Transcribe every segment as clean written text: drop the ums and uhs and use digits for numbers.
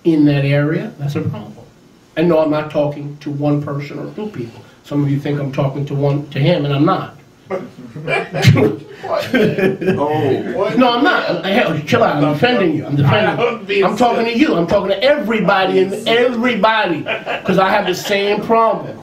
in that area, that's a problem. And no, I'm not talking to one person or two people. Some of you think I'm talking to him, and I'm not. No, I'm not. Chill out. I'm defending you. I'm talking to you. I'm talking to everybody and everybody because I have the same problem.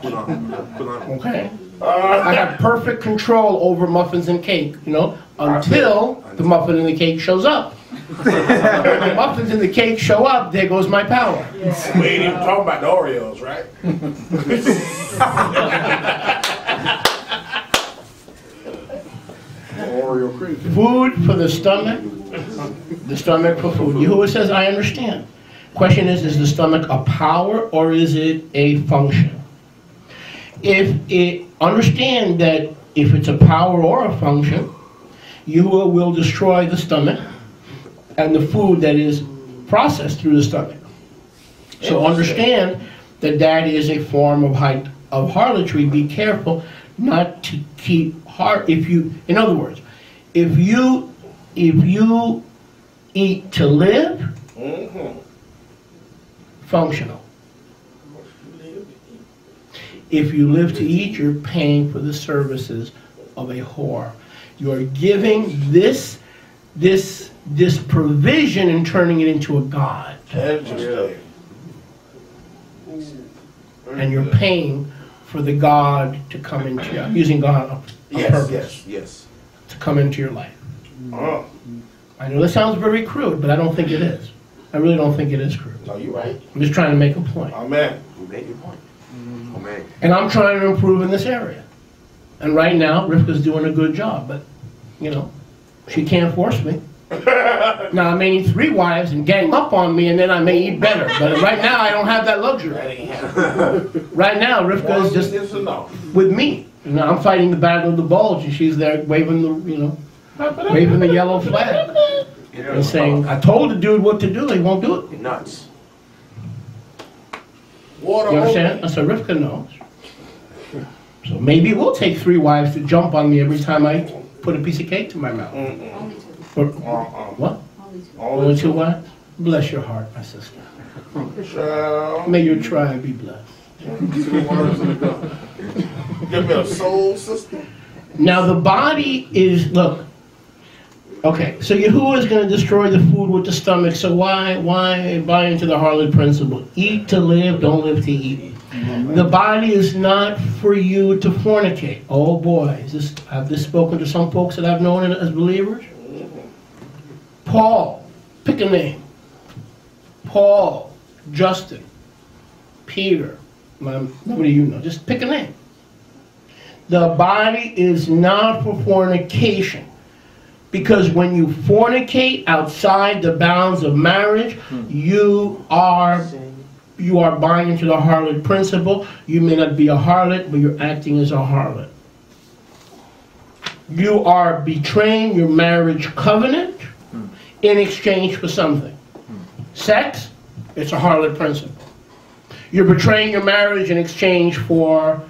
Okay? I have perfect control over muffins and cake, you know, until the muffin and the cake shows up. When the muffins and the cake show up, there goes my power. Yeah. We ain't even talking about the Oreos, right? Oreo cream. Food for the stomach for food. Yahuwah says, I understand. Question is the stomach a power or is it a function? Understand that if it's a power or a function, Yahuwah will destroy the stomach and the food that is processed through the stomach. So understand that that is a form of harlotry. Be careful not to keep in other words, if you eat to live, functional. If you live to eat, you're paying for the services of a whore. You are giving this provision and turning it into a god. And you're paying for the god to come into you, using God on purpose. Yes. To come into your life. I know this sounds very crude, but I don't think it is. I really don't think it is crude. No, you're right. I'm just trying to make a point. Amen. You made your point. Amen. And I'm trying to improve in this area. And right now, Rivka's doing a good job, but, you know, she can't force me. Now, I may need 3 wives and gang up on me, and then I may eat better. But right now, I don't have that luxury. Right now, Rivka is just with me. You know, I'm fighting the battle of the bulge, and she's there waving the, waving the yellow flag. And saying, I told the dude what to do, he won't do it. You're nuts. You understand? So Rivka knows. So maybe it will take 3 wives to jump on me every time I put a piece of cake to my mouth. What? Only 2 wives? Bless your heart, my sister. May your tribe be blessed. Give me a soul sister. Now the body is, look, okay, so Yahuwah is going to destroy the food with the stomach, so why buy into the Harlot Principle? Eat to live, don't live to eat. The body is not for you to fornicate. Oh boy, have this spoken to some folks that I've known as believers? Paul, pick a name. Paul, Justin, Peter, nobody you know, just pick a name. The body is not for fornication. Because when you fornicate outside the bounds of marriage, you are buying into the Harlot Principle. You may not be a harlot, but you're acting as a harlot. You are betraying your marriage covenant in exchange for something. Sex, it's a Harlot Principle. You're betraying your marriage in exchange for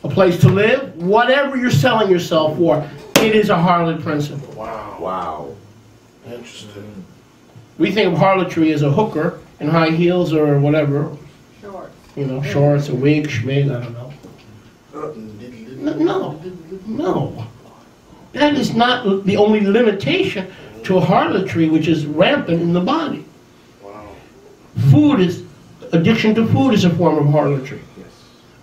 a place to live. Whatever you're selling yourself for, it is a Harlot Principle. Wow. Wow. Interesting. We think of harlotry as a hooker in high heels or whatever. Shorts. You know, shorts, a wig, schmig, I don't know. No. That is not the only limitation to a harlotry which is rampant in the body. Wow. Addiction to food is a form of harlotry. Yes.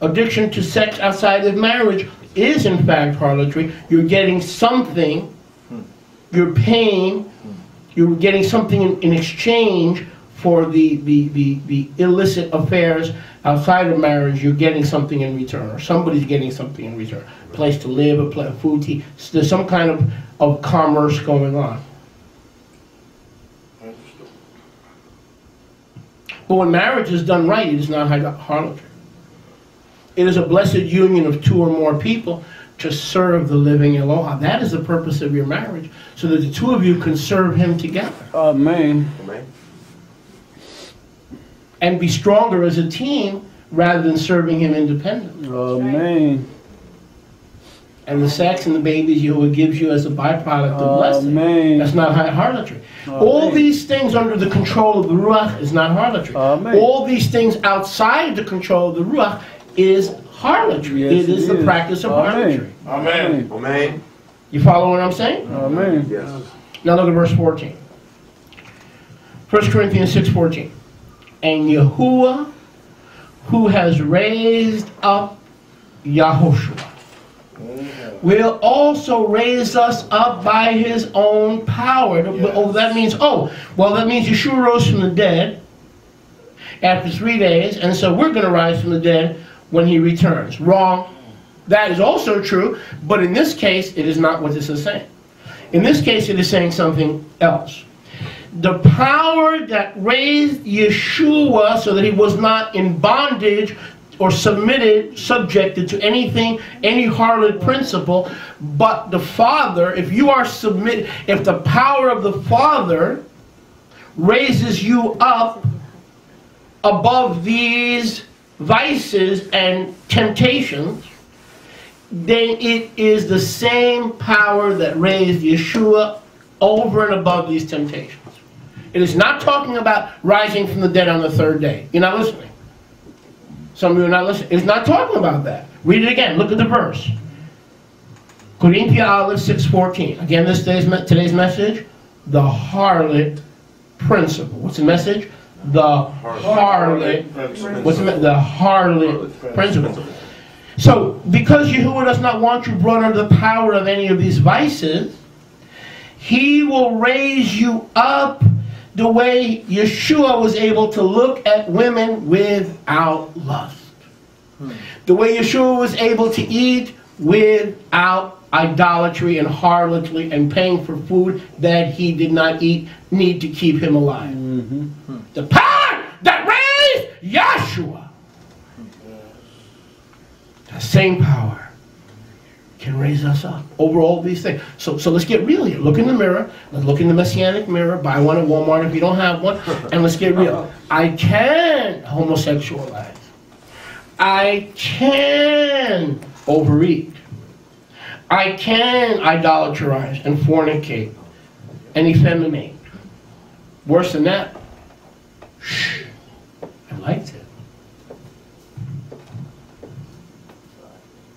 Addiction to sex outside of marriage is in fact harlotry. You're getting something, you're paying, you're getting something in exchange for the illicit affairs outside of marriage. You're getting something in return, or somebody's getting something in return. A place to live, food to eat. So there's some kind of commerce going on. But when marriage is done right, it is not harlotry. It is a blessed union of 2 or more people to serve the living Eloha. That is the purpose of your marriage, so that the 2 of you can serve Him together. Amen. Amen. And be stronger as a team rather than serving Him independently. Amen. And the sex and the babies Yahuwah gives you as a byproduct of blessing. That's not harlotry. All these things under the control of the Ruach is not harlotry. All these things outside the control of the Ruach is harlotry. Yes, it is the practice of harlotry. Amen. Amen. You follow what I'm saying? Amen. Yes. Now look at verse 14. 1 Corinthians 6:14. And Yahuwah, who has raised up Yahushua, will also raise us up by his own power. Oh, that means Yeshua rose from the dead after 3 days, and so we're going to rise from the dead when he returns. Wrong. That is also true, but in this case, it is not what this is saying. In this case, it is saying something else. The power that raised Yeshua so that he was not in bondage or subjected to anything, any harlot principle, but the Father, if the power of the Father raises you up above these vices and temptations, then it is the same power that raised Yeshua over and above these temptations. It is not talking about rising from the dead on the third day. You're not listening. Some of you are not listening. It's not talking about that. Read it again. Look at the verse. Corinthians 6:14. Again, today's message, the harlot principle. What's the message? The harlot. What's the harlot principle? So, because Yahuwah does not want you brought under the power of any of these vices, he will raise you up the way Yeshua was able to look at women without lust. The way Yeshua was able to eat without idolatry and harlotry and paying for food that he did not need to keep him alive. The power that raised Yeshua, the same power can raise us up over all these things. So let's get real here. Look in the mirror. Let's look in the Messianic mirror. Buy one at Walmart if you don't have one. And let's get real. I can homosexualize. I can overeat. I can idolatrize and fornicate and effeminate. Worse than that, shh, I liked it.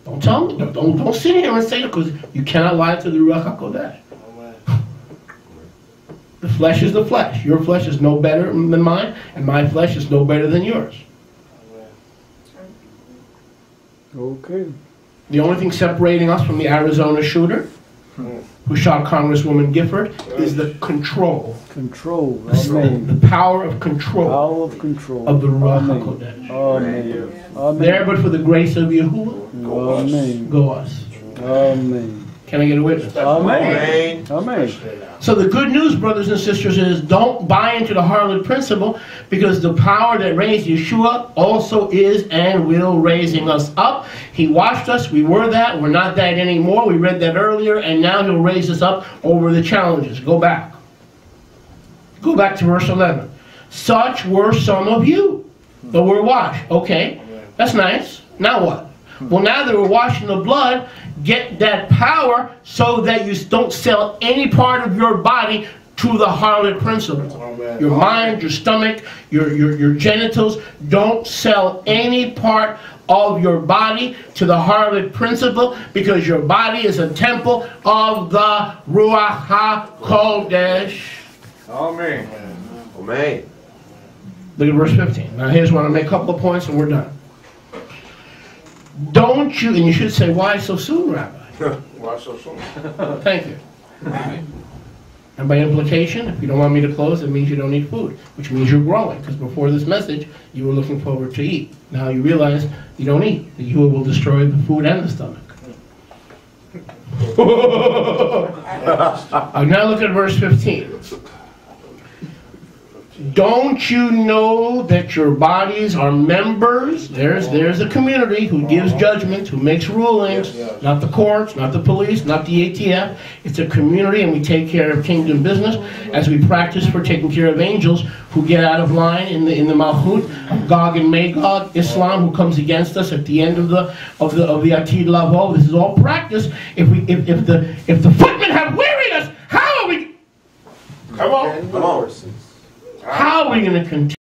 Don't tell me. Don't sit here and say it, because you cannot lie to the Ruach HaKodesh. The flesh is the flesh. Your flesh is no better than mine, and my flesh is no better than yours. Okay. The only thing separating us from the Arizona shooter who shot Congresswoman Gifford is the control. Control. The power of control. Power of control. Of the Ruach HaKodesh. Amen. Amen. There, but for the grace of Yahuwah, Amen. go us. Amen. Can I get a witness? Amen. Amen. So the good news, brothers and sisters, is don't buy into the harlot principle, because the power that raised Yeshua also is and will raising us up. He washed us. We were that. We're not that anymore. We read that earlier, and now he'll raise us up over the challenges. Go back. Go back to verse 11. Such were some of you, but were washed. Okay, that's nice. Now what? Well, now that we're washed in the blood, get that power so that you don't sell any part of your body to the harlot principle. Your mind, your stomach, your genitals. Don't sell any part of your body to the harlot principle, because your body is a temple of the Ruach HaKodesh. Amen. Amen. Look at verse 15. Now here's where I make a couple of points and we're done. Don't you, and you should say, why so soon, Rabbi? Why so soon? Thank you. And by implication, if you don't want me to close, it means you don't eat food, which means you're growing, because before this message, you were looking forward to eat. Now you realize you don't eat. The Yahuwah will destroy the food and the stomach. Now look at verse 15. Don't you know that your bodies are members? There's a community who gives judgment, who makes rulings, not the courts, not the police, not the ATF. It's a community, and we take care of kingdom business as we practice for taking care of angels who get out of line in the Malchut, Gog and Magog, Islam, who comes against us at the end of the Atid Lavo. This is all practice. If the footmen have wearied us, how are we? Come on. How are we going to continue?